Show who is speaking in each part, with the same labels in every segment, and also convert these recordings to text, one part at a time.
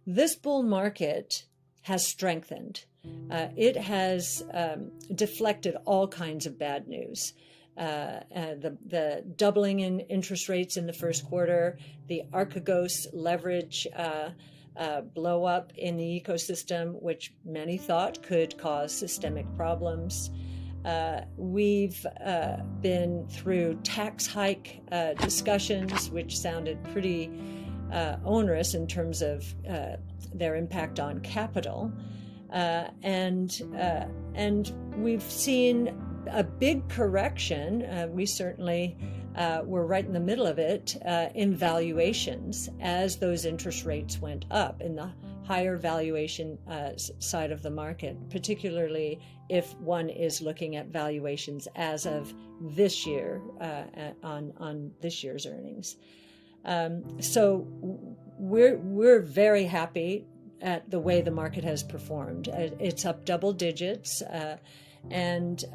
Speaker 1: This bull market has strengthened. It has deflected all kinds of bad news. The doubling in interest rates in the first quarter, the Archegos leverage blow up in the ecosystem, which many thought could cause systemic problems. We've been through tax hike discussions, which sounded pretty onerous in terms of their impact on capital. And we've seen a big correction. We certainly were right in the middle of it in valuations as those interest rates went up in the higher valuation side of the market, particularly if one is looking at valuations as of this year on this year's earnings. So we're very happy at the way the market has performed. It's up double digits, and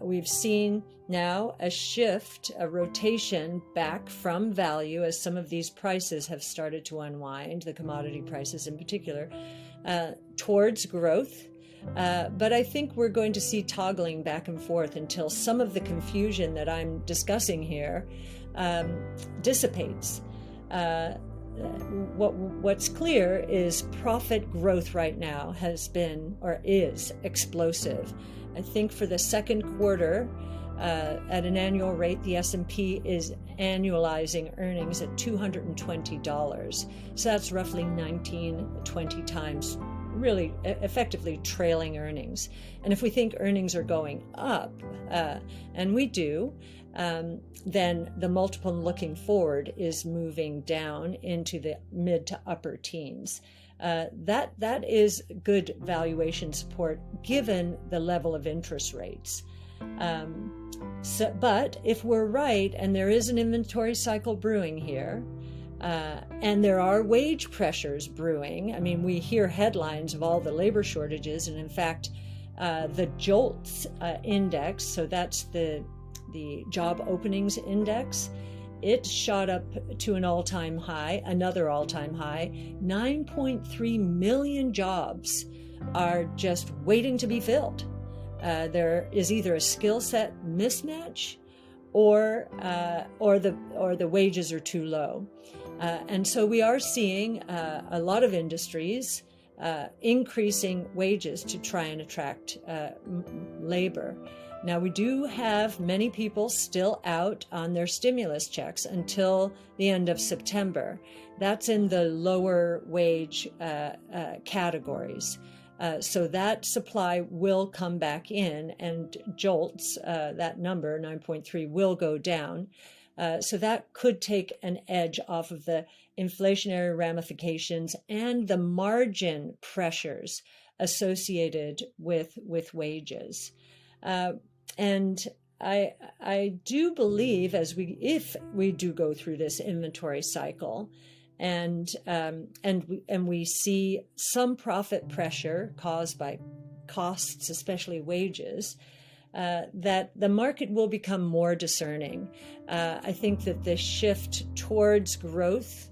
Speaker 1: we've seen now a shift, a rotation back from value as some of these prices have started to unwind, the commodity prices in particular, towards growth. But I think we're going to see toggling back and forth until some of the confusion that I'm discussing here dissipates. What's clear is profit growth right now has been or is explosive. I think for the second quarter, at an annual rate, the S&P is annualizing earnings at $220. So that's roughly 20 times, really effectively trailing earnings. And if we think earnings are going up, and we do, then the multiple looking forward is moving down into the mid to upper teens. That is good valuation support given the level of interest rates. But if we're right, and there is an inventory cycle brewing here, and there are wage pressures brewing. I mean, we hear headlines of all the labor shortages, and in fact, the JOLTS index, so that's the job openings index, it shot up to an all-time high, another all-time high. 9.3 million jobs are just waiting to be filled. There is either a skill set mismatch or the wages are too low. And so we are seeing a lot of industries increasing wages to try and attract labor. Now, we do have many people still out on their stimulus checks until the end of September. That's in the lower wage categories. So that supply will come back in, and JOLTS, that number, 9.3, will go down. So that could take an edge off of the inflationary ramifications and the margin pressures associated with wages. And I do believe if we do go through this inventory cycle, and we see some profit pressure caused by costs, especially wages, that the market will become more discerning. I think that the shift towards growth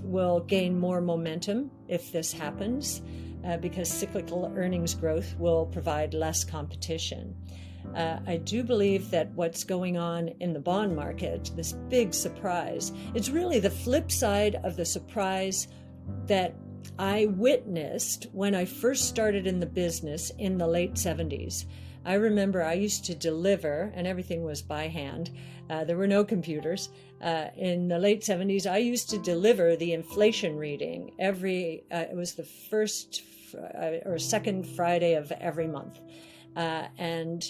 Speaker 1: will gain more momentum if this happens, because cyclical earnings growth will provide less competition. I do believe that what's going on in the bond market, this big surprise, it's really the flip side of the surprise that I witnessed when I first started in the business in the late 70s. I remember I used to deliver, and everything was by hand. There were no computers. In the late 70s, I used to deliver the inflation reading it was the first or second Friday of every month. And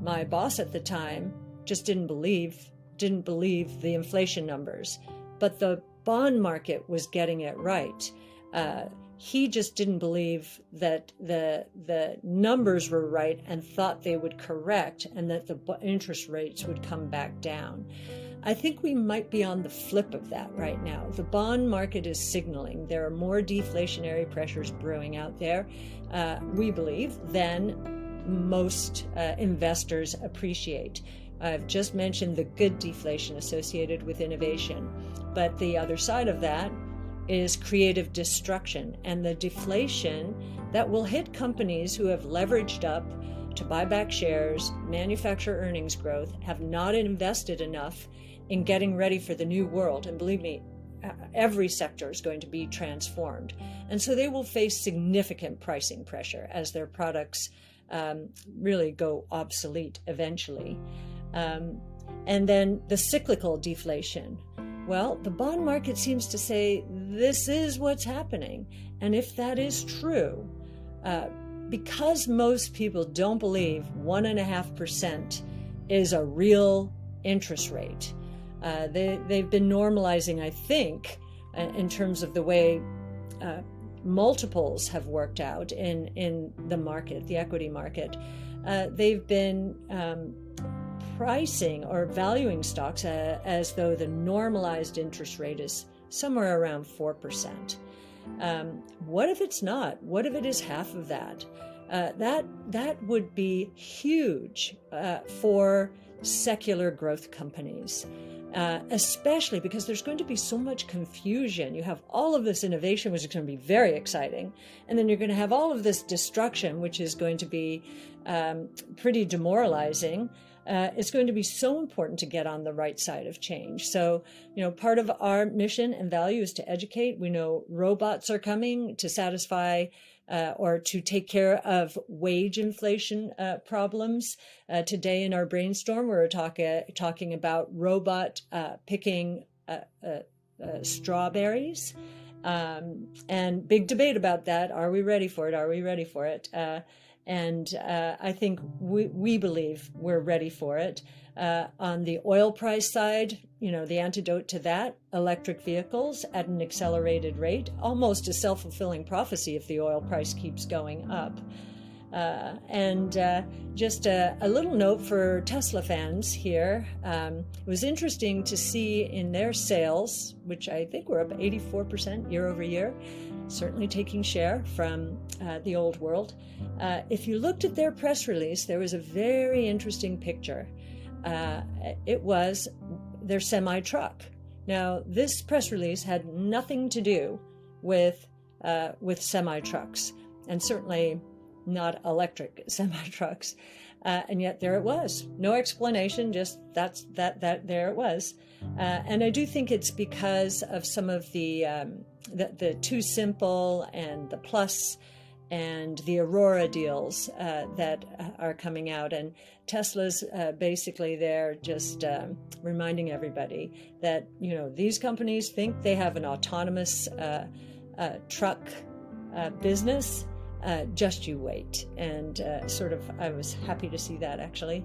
Speaker 1: my boss at the time just didn't believe the inflation numbers, but the bond market was getting it right. He just didn't believe that the numbers were right and thought they would correct and that the interest rates would come back down. I think we might be on the flip of that right now. The bond market is signaling there are more deflationary pressures brewing out there, we believe, than most investors appreciate. I've just mentioned the good deflation associated with innovation, but the other side of that, is creative destruction, and the deflation that will hit companies who have leveraged up to buy back shares, manufacture earnings growth, have not invested enough in getting ready for the new world. And believe me, every sector is going to be transformed. And so they will face significant pricing pressure as their products really go obsolete eventually. And then the cyclical deflation. Well, the bond market seems to say this is what's happening. And if that is true, because most people don't believe 1.5% is a real interest rate, they've been normalizing, I think, in terms of the way multiples have worked out in the market, the equity market. They've been pricing or valuing stocks as though the normalized interest rate is somewhere around 4%. What if it's not? What if it is half of that? That would be huge for secular growth companies, especially because there's going to be so much confusion. You have all of this innovation, which is going to be very exciting, and then you're going to have all of this destruction, which is going to be pretty demoralizing. It's going to be so important to get on the right side of change. So, part of our mission and value is to educate. We know robots are coming to satisfy or to take care of wage inflation problems. Today in our brainstorm, we're talking about robot picking strawberries. And big debate about that. Are we ready for it? Are we ready for it? And I think we believe we're ready for it. On the oil price side, the antidote to that, electric vehicles at an accelerated rate, almost a self-fulfilling prophecy if the oil price keeps going up. And just a little note for Tesla fans here. It was interesting to see in their sales, which I think were up 84% year over year, certainly taking share from the old world. If you looked at their press release, there was a very interesting picture. It was their semi-truck. Now, this press release had nothing to do with semi-trucks, and certainly not electric semi-trucks. And yet there it was. No explanation, just that there it was. And I do think it's because of some of the Too Simple and the Plus and the Aurora deals that are coming out. And Tesla's basically there just reminding everybody that, these companies think they have an autonomous truck business. Just you wait. And I was happy to see that, actually.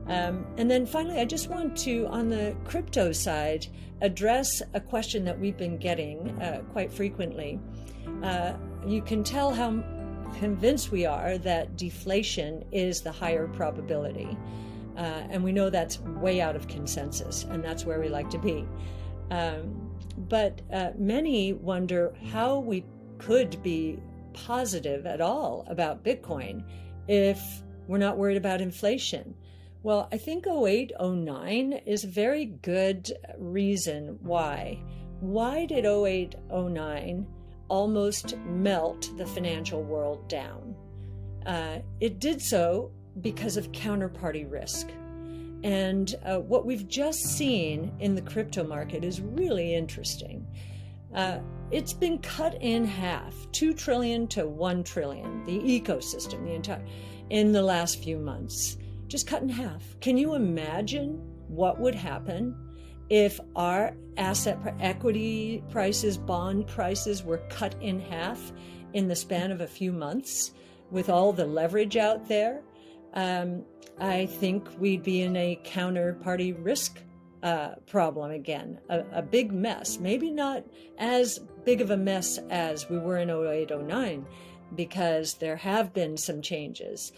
Speaker 1: And then finally, I just want to, on the crypto side, address a question that we've been getting quite frequently. You can tell how convinced we are that deflation is the higher probability. And we know that's way out of consensus, and that's where we like to be. But many wonder how we could be positive at all about Bitcoin if we're not worried about inflation. Well, I think 08, 09 is a very good reason why. Why did 08, 09 almost melt the financial world down? It did so because of counterparty risk. And what we've just seen in the crypto market is really interesting. It's been cut in half, 2 trillion to 1 trillion, the ecosystem, in the last few months, just cut in half. Can you imagine what would happen if our equity prices, bond prices were cut in half in the span of a few months with all the leverage out there? I think we'd be in a counterparty risk problem again, a big mess. Maybe not as big of a mess as we were in 08, 09, because there have been some changes.